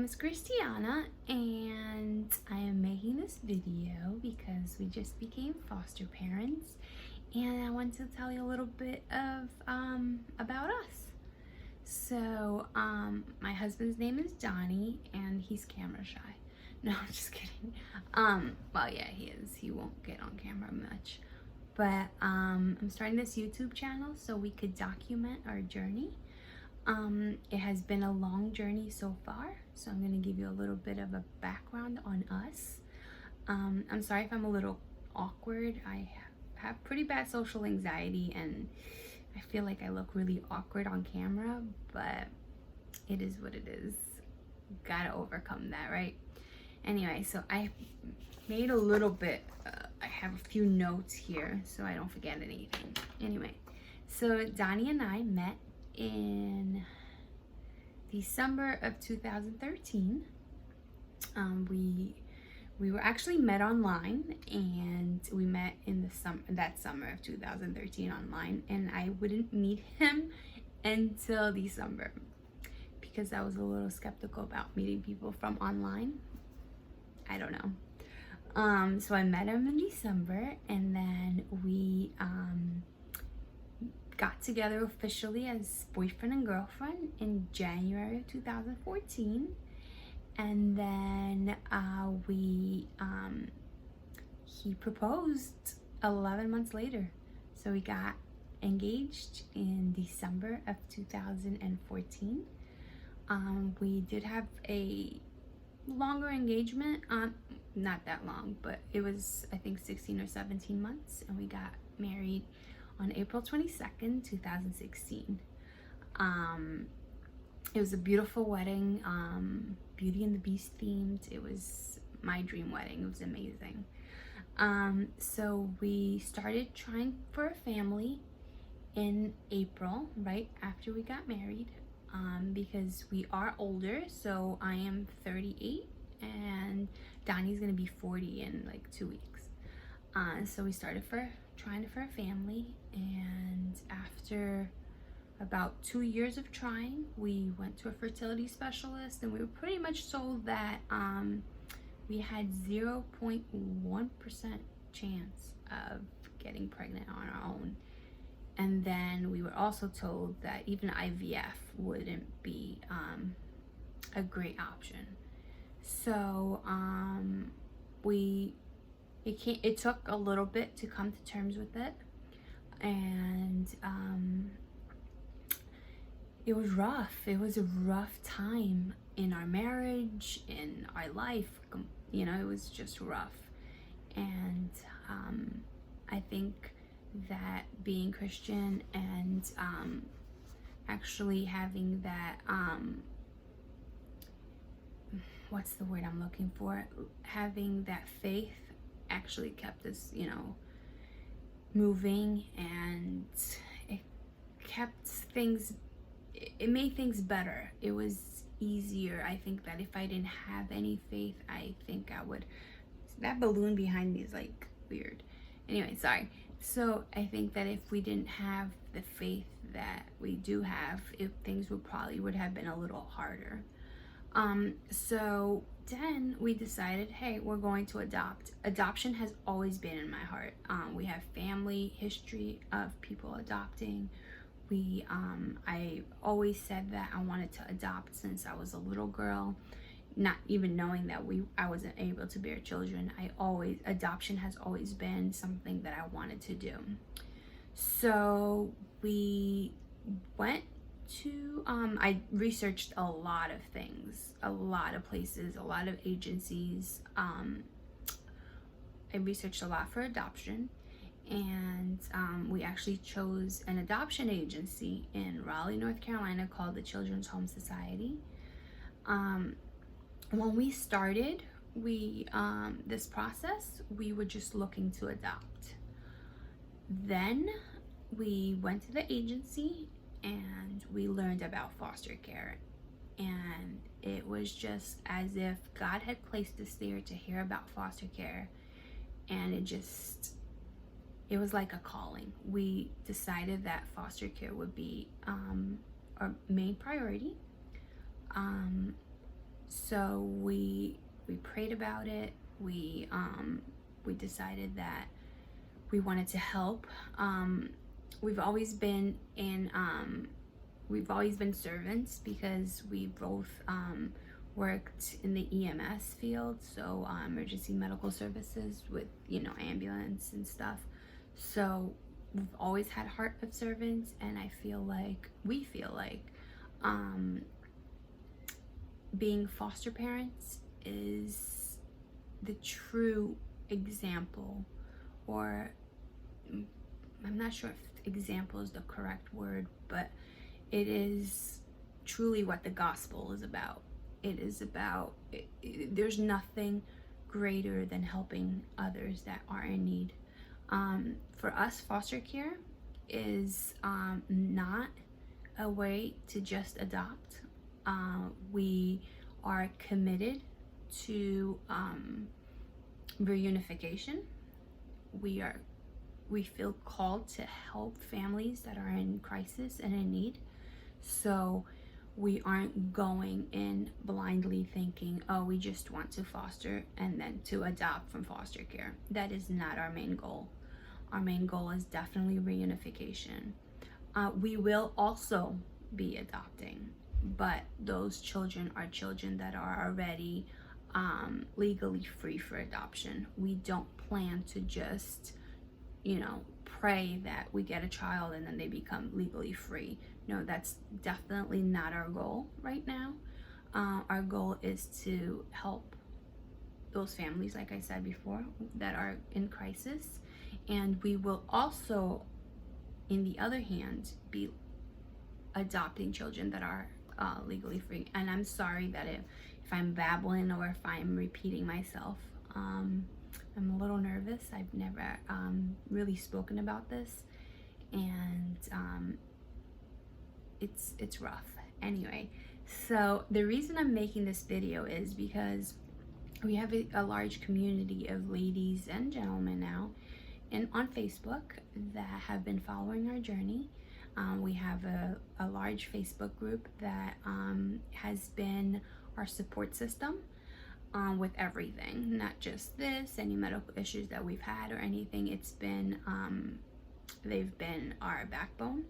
name is Christiana, and I am making this video because we just became foster parents, and I want to tell you a little bit of about us. So, my husband's name is Johnny, and he's camera shy. No, I'm just kidding. Well, yeah, he is. He won't get on camera much. But I'm starting this YouTube channel so we could document our journey. It has been a long journey so far, so I'm going to give you a little bit of a background on us. I'm sorry if I'm a little awkward. I have pretty bad social anxiety, and I feel like I look really awkward on camera, but it is what it is. Gotta overcome that, right? Anyway, so I made a little bit, I have a few notes here so I don't forget anything. Anyway, so Donnie and I met in December of 2013. We were actually met online, and we met in that summer of 2013 online, and I wouldn't meet him until December because I was a little skeptical about meeting people from online. I don't know. So I met him in December, and then we got together officially as boyfriend and girlfriend in January of 2014. And then he proposed 11 months later. So we got engaged in December of 2014. We did have a longer engagement, not that long, but it was, I think, 16 or 17 months, and we got married on April 22nd, 2016. It was a beautiful wedding, Beauty and the Beast themed. It was my dream wedding. It was amazing. So we started trying for a family in April, right after we got married, because we are older. So I am 38 and Donnie's gonna be 40 in like 2 weeks. So we started trying for a family, and after about 2 years of trying, we went to a fertility specialist, and we were pretty much told that we had 0.1% chance of getting pregnant on our own. And then we were also told that even IVF wouldn't be a great option. So it took a little bit to come to terms with it, and it was rough. It was a rough time in our marriage, in our life. You know, it was just rough. And I think that being Christian and actually having that, what's the word I'm looking for? Having that faith actually kept us, you know, moving, and it kept things, it made things better. It was easier. I think that if I didn't have any faith, I think I would, that balloon behind me is like weird. Anyway, sorry. So I think that if we didn't have the faith that we do have, things would have been a little harder. So then we decided, hey, we're going to adopt. Adoption has always been in my heart. We have family history of people adopting. I always said that I wanted to adopt since I was a little girl, not even knowing that I wasn't able to bear children. Adoption has always been something that I wanted to do. So we went to, I researched a lot of things, a lot of places, a lot of agencies. I researched a lot for adoption, and we actually chose an adoption agency in Raleigh, North Carolina called the Children's Home Society. When we started this process, we were just looking to adopt. Then we went to the agency and we learned about foster care, and it was just as if God had placed us there to hear about foster care, and it was like a calling. We decided that foster care would be our main priority. So we prayed about it. We decided that we wanted to help. We've always been servants because we both worked in the EMS field, so emergency medical services with, you know, ambulance and stuff. So we've always had heart of servants, and we feel like being foster parents is the true example, or I'm not sure if example is the correct word, but it is truly what the gospel is about. It is about, there's nothing greater than helping others that are in need. For us, foster care is not a way to just adopt. We are committed to reunification. We feel called to help families that are in crisis and in need. So we aren't going in blindly thinking, oh, we just want to foster and then to adopt from foster care. That is not our main goal. Our main goal is definitely reunification. We will also be adopting, but those children are children that are already legally free for adoption. We don't plan to just, you know, pray that we get a child and then they become legally free. No, that's definitely not our goal right now. Our goal is to help those families, like I said before, that are in crisis. And we will also, in the other hand, be adopting children that are legally free. And I'm sorry that if I'm babbling or if I'm repeating myself. I'm a little nervous. I've never really spoken about this, and it's rough. Anyway, so the reason I'm making this video is because we have a large community of ladies and gentlemen now, and on Facebook that have been following our journey. We have a large Facebook group that has been our support system with everything, not just this, any medical issues that we've had or anything. It's been, they've been our backbone.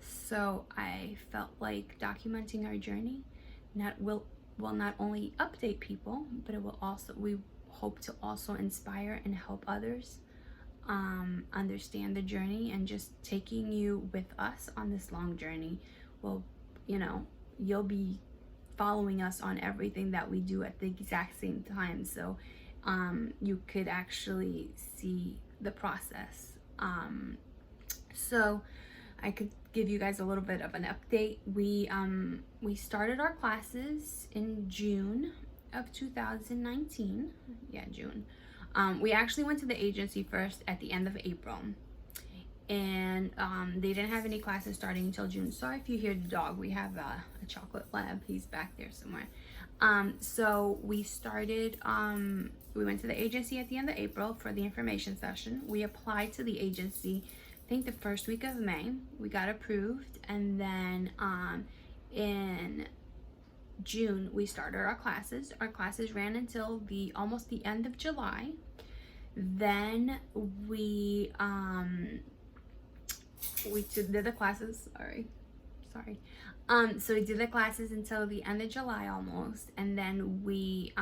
So I felt like documenting our journey will not only update people, but it will also, we hope to also inspire and help others understand the journey, and just taking you with us on this long journey will, you know, you'll be following us on everything that we do at the exact same time, so you could actually see the process. So I could give you guys a little bit of an update. We started our classes in June of 2019. Yeah, June. We actually went to the agency first at the end of April, and they didn't have any classes starting until June. Sorry if you hear the dog. We have a chocolate lab. He's back there somewhere. So we started, we went to the agency at the end of April for the information session. We applied to the agency, I think the first week of May. We got approved, and then in June we started our classes. Our classes ran until almost the end of July. Then we did the classes, sorry. So we did the classes until the end of July almost, and then we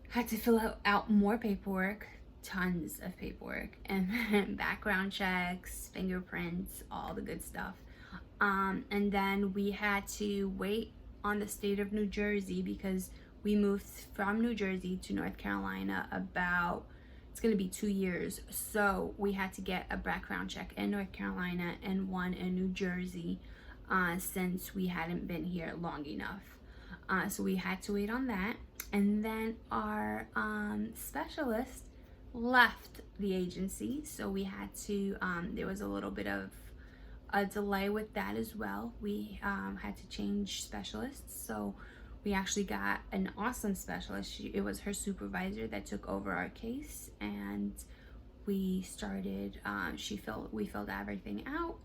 had to fill out more paperwork, tons of paperwork, and background checks, fingerprints, all the good stuff. And then we had to wait on the state of New Jersey, because we moved from New Jersey to North Carolina it's going to be 2 years. So we had to get a background check in North Carolina and one in New Jersey, since we hadn't been here long enough. So we had to wait on that. And then our specialist left the agency, so we had to, there was a little bit of a delay with that as well. We had to change specialists, so we actually got an awesome specialist. It was her supervisor that took over our case, and we started, we filled everything out.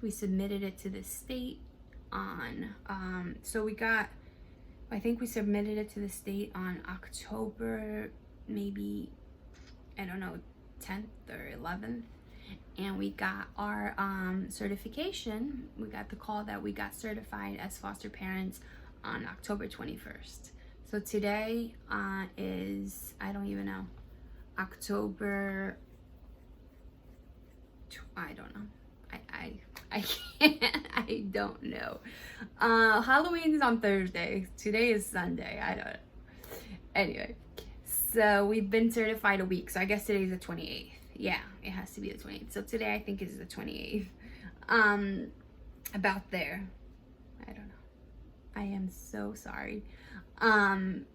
We submitted it to the state on, so we got I think we submitted it to the state on October, maybe, I don't know, 10th or 11th. And we got our certification. We got the call that we got certified as foster parents on October 21st. So today is, I don't even know, October, I don't know. I can't, I don't know. Halloween is on Thursday. Today is Sunday. I don't know. Anyway, so we've been certified a week. So I guess today's the 28th. Yeah, it has to be the 28th. So today I think is the 28th. About there. I don't know. I am so sorry.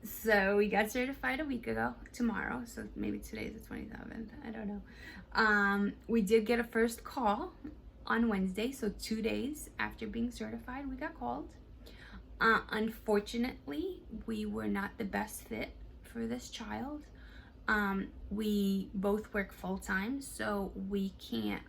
So we got certified a week ago, tomorrow. So maybe today's the 27th. I don't know. We did get a first call on Wednesday. So 2 days after being certified, we got called. Unfortunately, we were not the best fit for this child. We both work full-time, so we can't,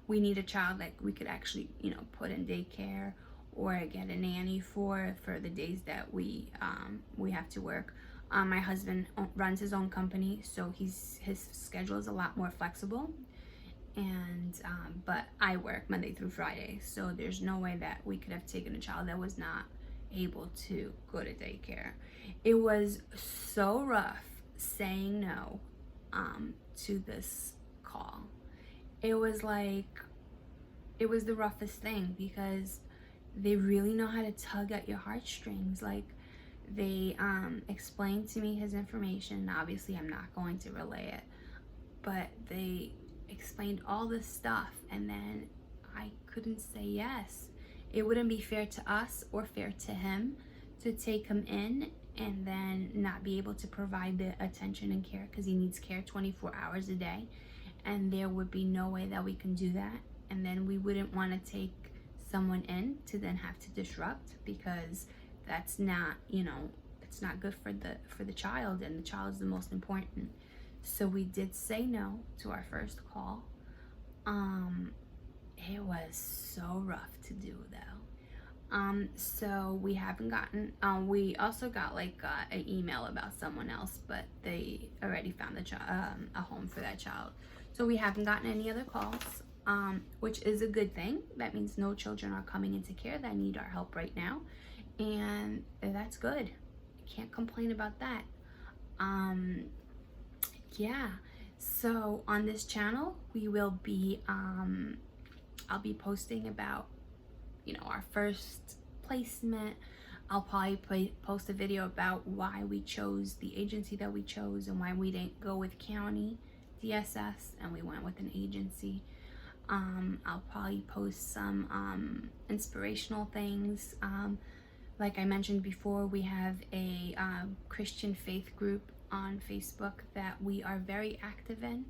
we need a child that we could actually, you know, put in daycare or get a nanny for the days that we have to work. My husband runs his own company, so his schedule is a lot more flexible. And but I work Monday through Friday, so there's no way that we could have taken a child that was not able to go to daycare. It was so rough saying no to this call. It was like, it was the roughest thing because they really know how to tug at your heartstrings. Like, they explained to me his information. Obviously I'm not going to relay it, but they explained all this stuff and then I couldn't say yes. It wouldn't be fair to us or fair to him to take him in and then not be able to provide the attention and care, because he needs care 24 hours a day, and there would be no way that we can do that. And then we wouldn't want to take someone in to then have to disrupt, because that's not, you know, it's not good for the child, and the child is the most important. So we did say no to our first call. It was so rough to do though. So we haven't gotten, we also got like an email about someone else, but they already found a home for that child. So we haven't gotten any other calls, which is a good thing. That means no children are coming into care that need our help right now. And that's good. I can't complain about that. Yeah, so on this channel, we will be, I'll be posting about, you know, our first placement. I'll probably post a video about why we chose the agency that we chose and why we didn't go with county DSS and we went with an agency. I'll probably post some inspirational things. Like I mentioned before, we have a Christian faith group on Facebook that we are very active in,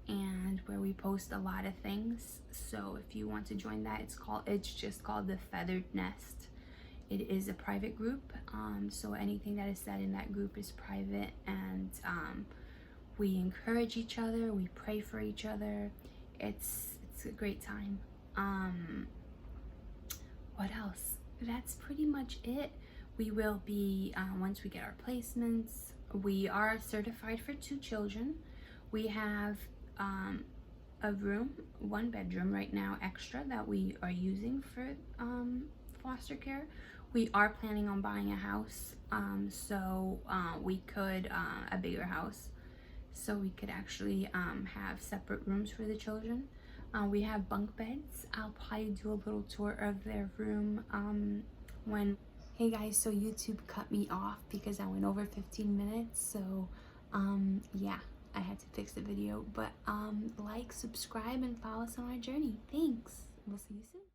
and where we post a lot of things. So if you want to join that, it's just called the Feathered Nest. It is a private group, so anything that is said in that group is private, and we encourage each other, we pray for each other. It's a great time. What else? That's pretty much it. We will be, once we get our placements, we are certified for 2 children. We have a room, 1 bedroom right now extra that we are using for foster care. We are planning on buying a house, so we could, a bigger house, so we could actually have separate rooms for the children. We have bunk beds. I'll probably do a little tour of their room when... Hey guys, so YouTube cut me off because I went over 15 minutes, so yeah, I had to fix the video. But like, subscribe, and follow us on our journey. Thanks. We'll see you soon.